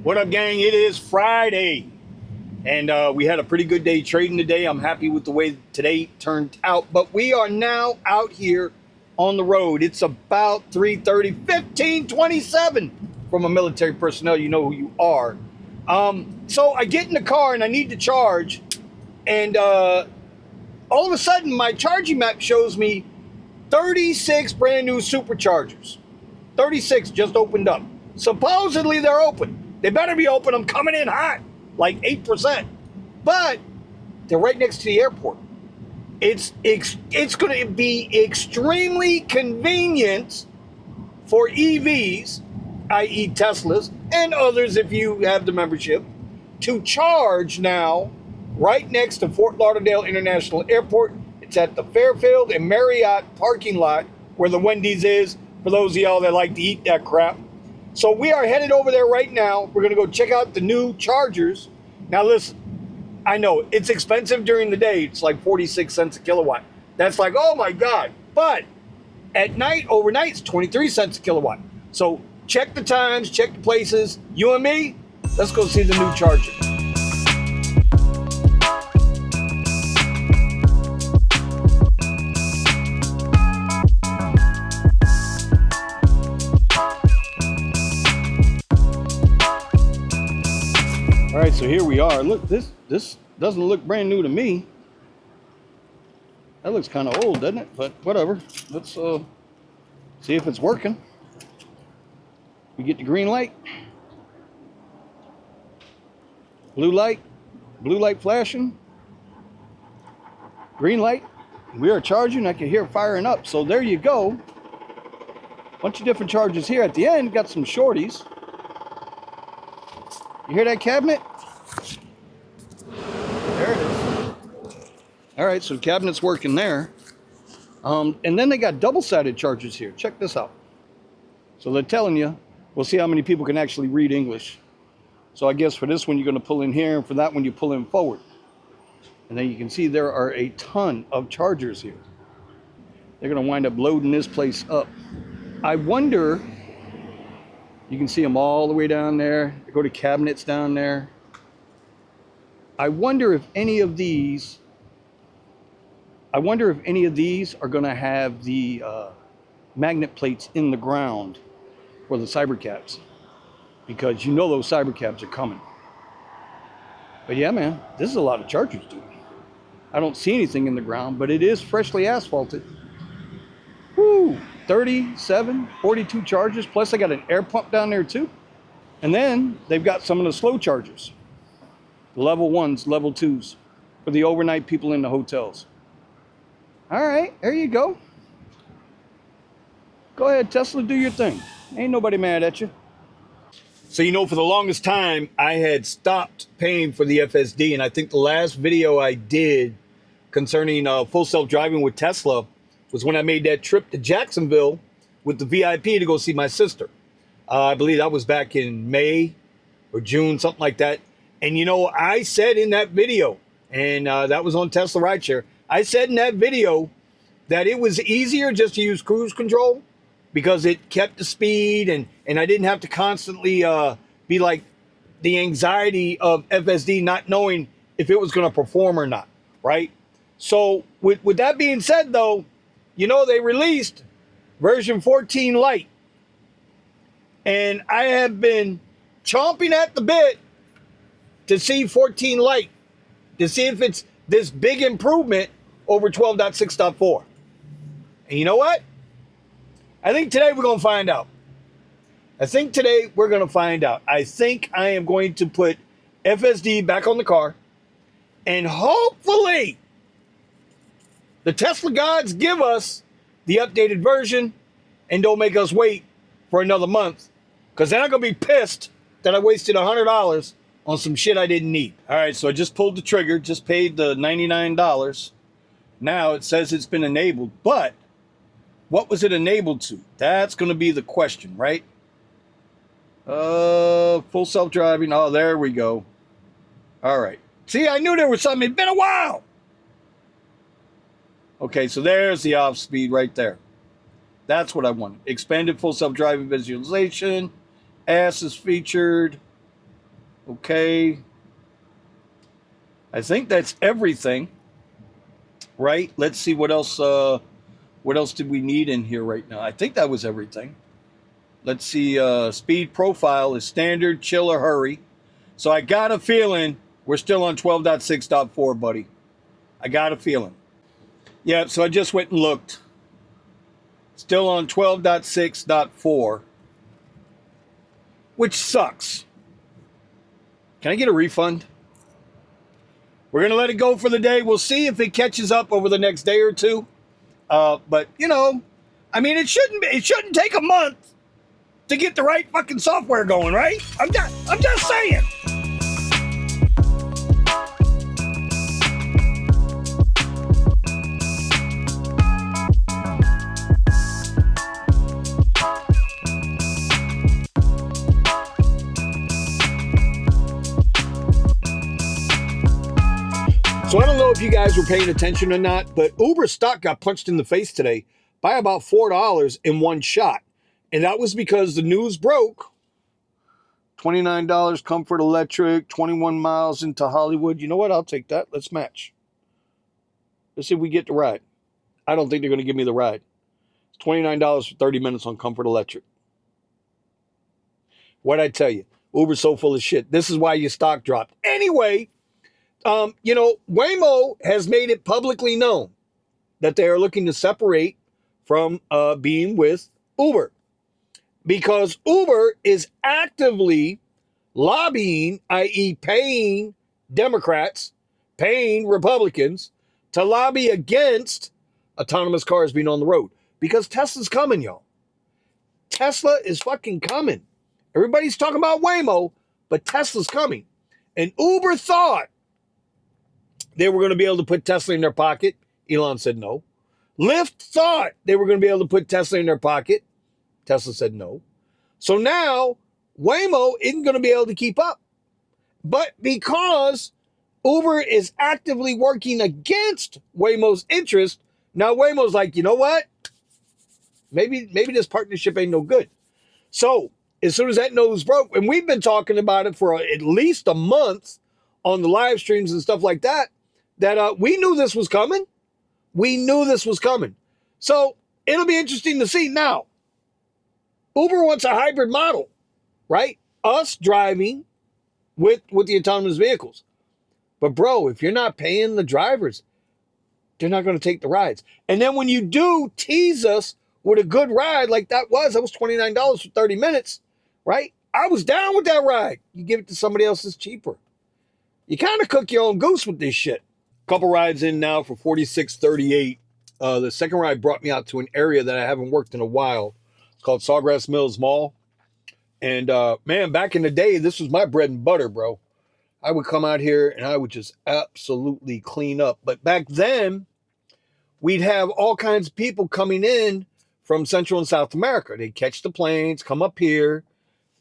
What up, gang? It is Friday, and we had a pretty good day trading today. I'm happy with the way today turned out, but we are now out here on the road. It's about 3:30, 15:27 from a military personnel. You know who you are. So I get in the car and I need to charge, and all of a sudden my charging map shows me 36 brand new Superchargers. 36 just opened up. Supposedly they're open. They better be open. I'm coming in hot, like 8%. But they're right next to the airport. It's going to be extremely convenient for EVs, i.e. Teslas, and others if you have the membership, to charge now right next to Fort Lauderdale International Airport. It's at the Fairfield and Marriott parking lot where the Wendy's is, for those of y'all that like to eat that crap. So we are headed over there right now. We're going to go check out the new chargers. Now listen, I know it's expensive during the day. It's like 46 cents a kilowatt. That's like, oh my God. But at night, overnight, it's 23 cents a kilowatt. So check the times, check the places. You and me, let's go see the new charger. All right, so here we are. Look, this doesn't look brand new to me. That looks kind of old, doesn't it? But whatever. Let's see if it's working. We get the green light. Blue light flashing. Green light. We are charging. I can hear it firing up. So there you go. Bunch of different chargers here. At the end, got some shorties. You hear that cabinet? There it is. All right, so the cabinet's working there. And then they got double-sided chargers here. Check this out. So they're telling you, we'll see how many people can actually read English. So I guess for this one, you're going to pull in here, and for that one, you pull in forward. And then you can see there are a ton of chargers here. They're going to wind up loading this place up. I wonder... You can see them all the way down there. They go to cabinets down there. I wonder if any of these are going to have the magnet plates in the ground for the Cybercabs, because you know those Cybercabs are coming. But yeah, man, this is a lot of chargers, dude. I don't see anything in the ground, but it is freshly asphalted. Woo! 37, 42 chargers, plus they got an air pump down there too. And then they've got some of the slow chargers. Level 1s, level 2s, for the overnight people in the hotels. All right, there you go. Go ahead, Tesla, do your thing. Ain't nobody mad at you. So, you know, for the longest time, I had stopped paying for the FSD. And I think the last video I did concerning full self-driving with Tesla was when I made that trip to Jacksonville with the VIP to go see my sister. I believe that was back in May or June, something like that. And, you know, I said in that video, and that was on Tesla Rideshare, I said in that video that it was easier just to use cruise control because it kept the speed, and I didn't have to constantly be like the anxiety of FSD not knowing if it was going to perform or not, right? So with that being said, though, you know, they released version 14 Lite. And I have been chomping at the bit to see 14 Lite, to see if it's this big improvement over 12.6.4. And you know what? I think today we're going to find out. I think I am going to put FSD back on the car. And hopefully the Tesla gods give us the updated version and don't make us wait for another month, because then I'm going to be pissed that I wasted $100 on some shit I didn't need. All right, so I just pulled the trigger, just paid the $99. Now it says it's been enabled, but what was it enabled to? That's going to be the question, right? Full self-driving. Oh, there we go. All right. See, I knew there was something. It's been a while. Okay, so there's the off speed right there. That's what I wanted. Expanded full self-driving visualization. AS is featured. Okay. I think that's everything, right? Let's see what else. What else did we need in here right now? I think that was everything. Let's see. Speed profile is standard, chill or hurry. So I got a feeling we're still on 12.6.4, buddy. I got a feeling. Yeah, so I just went and looked. Still on 12.6.4, which sucks. Can I get a refund? We're going to let it go for the day. We'll see if it catches up over the next day or two. But, you know, I mean, it shouldn't take a month to get the right fucking software going, right? I'm just saying. So I don't know if you guys were paying attention or not, but Uber stock got punched in the face today by about $4 in one shot. And that was because the news broke. $29 Comfort Electric, 21 miles into Hollywood. You know what? I'll take that. Let's match. Let's see if we get the ride. I don't think they're going to give me the ride. It's $29 for 30 minutes on Comfort Electric. What'd I tell you? Uber's so full of shit. This is why your stock dropped. Anyway, you know, Waymo has made it publicly known that they are looking to separate from being with Uber, because Uber is actively lobbying, i.e. paying Democrats, paying Republicans to lobby against autonomous cars being on the road, because Tesla's coming, y'all. Tesla is fucking coming. Everybody's talking about Waymo, but Tesla's coming. And Uber thought they were going to be able to put Tesla in their pocket. Elon said no. Lyft thought they were going to be able to put Tesla in their pocket. Tesla said no. So now Waymo isn't going to be able to keep up. But because Uber is actively working against Waymo's interest, now Waymo's like, you know what? Maybe this partnership ain't no good. So as soon as that news broke, and we've been talking about it for at least a month on the live streams and stuff like that, that we knew this was coming. We knew this was coming. So it'll be interesting to see. Now, Uber wants a hybrid model, right? Us driving with the autonomous vehicles. But bro, if you're not paying the drivers, they're not going to take the rides. And then when you do tease us with a good ride like that was $29 for 30 minutes, right? I was down with that ride. You give it to somebody else that's cheaper. You kind of cook your own goose with this shit. Couple rides in now for $46.38. The second ride brought me out to an area that I haven't worked in a while. It's called Sawgrass Mills Mall. And man, back in the day, this was my bread and butter, bro. I would come out here and I would just absolutely clean up. But back then, we'd have all kinds of people coming in from Central and South America. They'd catch the planes, come up here,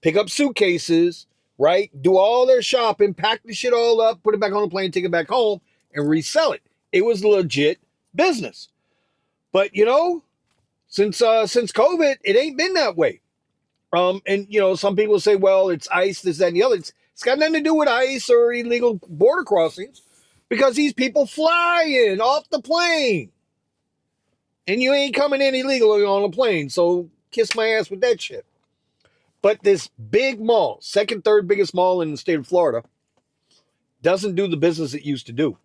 pick up suitcases, right? Do all their shopping, pack the shit all up, put it back on the plane, take it back home, and resell it. It was legit business. But, you know, since COVID, it ain't been that way. And, you know, some people say, well, it's ICE, this, that, and the other. It's got nothing to do with ICE or illegal border crossings, because these people fly in off the plane. And you ain't coming in illegally on a plane, so kiss my ass with that shit. But this big mall, second, third biggest mall in the state of Florida, doesn't do the business it used to do.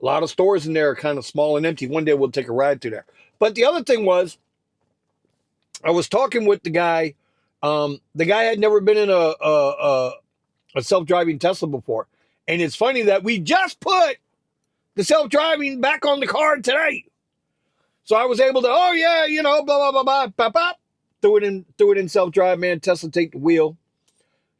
A lot of stores in there are kind of small and empty. One day we'll take a ride through there. But the other thing was, I was talking with the guy. The guy had never been in a self-driving Tesla before. And it's funny that we just put the self-driving back on the card today. So I was able to, oh yeah, you know, blah, blah, blah, blah, pop, pop. Threw it in self-drive, man. Tesla take the wheel.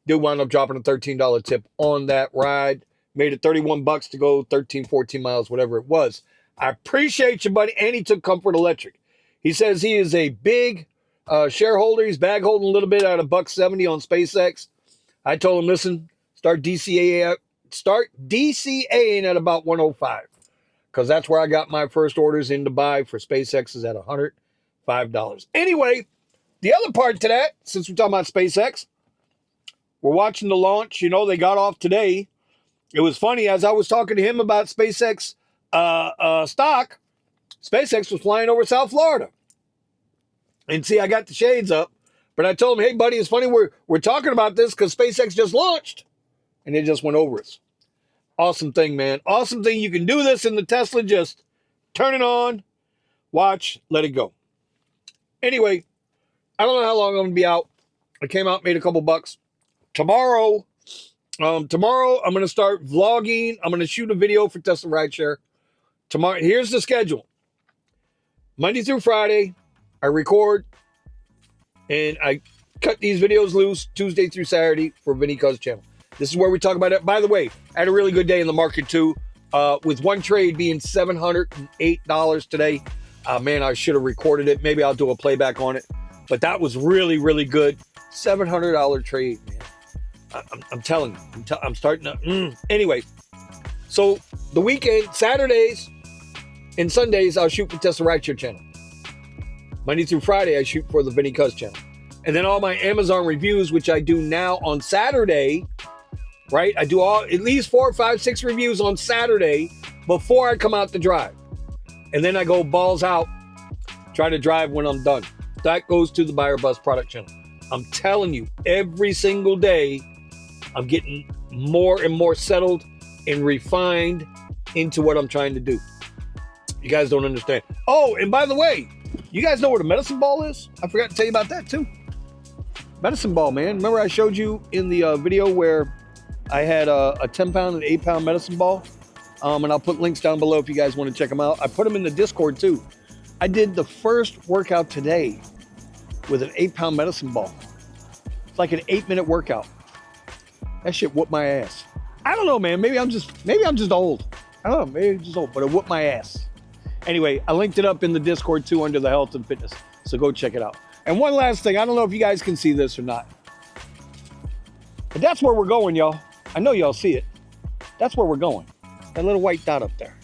Dude wound up dropping a $13 tip on that ride. Made it $31 to go 13, 14 miles, whatever it was. I appreciate you, buddy. And he took Comfort Electric. He says he is a big shareholder. He's bag holding a little bit out of $1.70 on SpaceX. I told him, listen, start DCAing at about 105, because that's where I got my first orders in Dubai for SpaceX is at $105. Anyway, the other part to that, since we're talking about SpaceX, We're watching the launch. You know, they got off today. It was funny, as I was talking to him about SpaceX stock, SpaceX was flying over South Florida. And see, I got the shades up, but I told him, hey, buddy, it's funny we're talking about this because SpaceX just launched, and it just went over us. Awesome thing, man. Awesome thing. You can do this in the Tesla. Just turn it on, watch, let it go. Anyway, I don't know how long I'm going to be out. I came out, made a couple bucks. Tomorrow, I'm going to start vlogging. I'm going to shoot a video for Tesla Rideshare. Tomorrow, here's the schedule. Monday through Friday, I record and I cut these videos loose Tuesday through Saturday for Vinny Kuzz channel. This is where we talk about it. By the way, I had a really good day in the market too, with one trade being $708 today. Man, I should have recorded it. Maybe I'll do a playback on it. But that was really, really good. $700 trade, man. I'm telling you, I'm starting to. Anyway, so the weekend, Saturdays and Sundays, I'll shoot for Tesla Rideshare channel. Monday through Friday, I shoot for the Vinny Kuzz channel. And then all my Amazon reviews, which I do now on Saturday, right? I do at least 4, 5, 6 reviews on Saturday before I come out to drive. And then I go balls out, try to drive when I'm done. That goes to the Buyer Buzz product channel. I'm telling you, every single day, I'm getting more and more settled and refined into what I'm trying to do. You guys don't understand. Oh, and by the way, you guys know what a medicine ball is? I forgot to tell you about that too. Medicine ball, man. Remember I showed you in the video where I had a 10 pound and 8 pound medicine ball? And I'll put links down below if you guys want to check them out. I put them in the Discord too. I did the first workout today with an 8 pound medicine ball. It's like an 8-minute workout. That shit whooped my ass. I don't know, man. Maybe I'm just old. I don't know. Maybe I'm just old, but it whooped my ass. Anyway, I linked it up in the Discord too under the health and fitness. So go check it out. And one last thing. I don't know if you guys can see this or not. But that's where we're going, y'all. I know y'all see it. That's where we're going. That little white dot up there.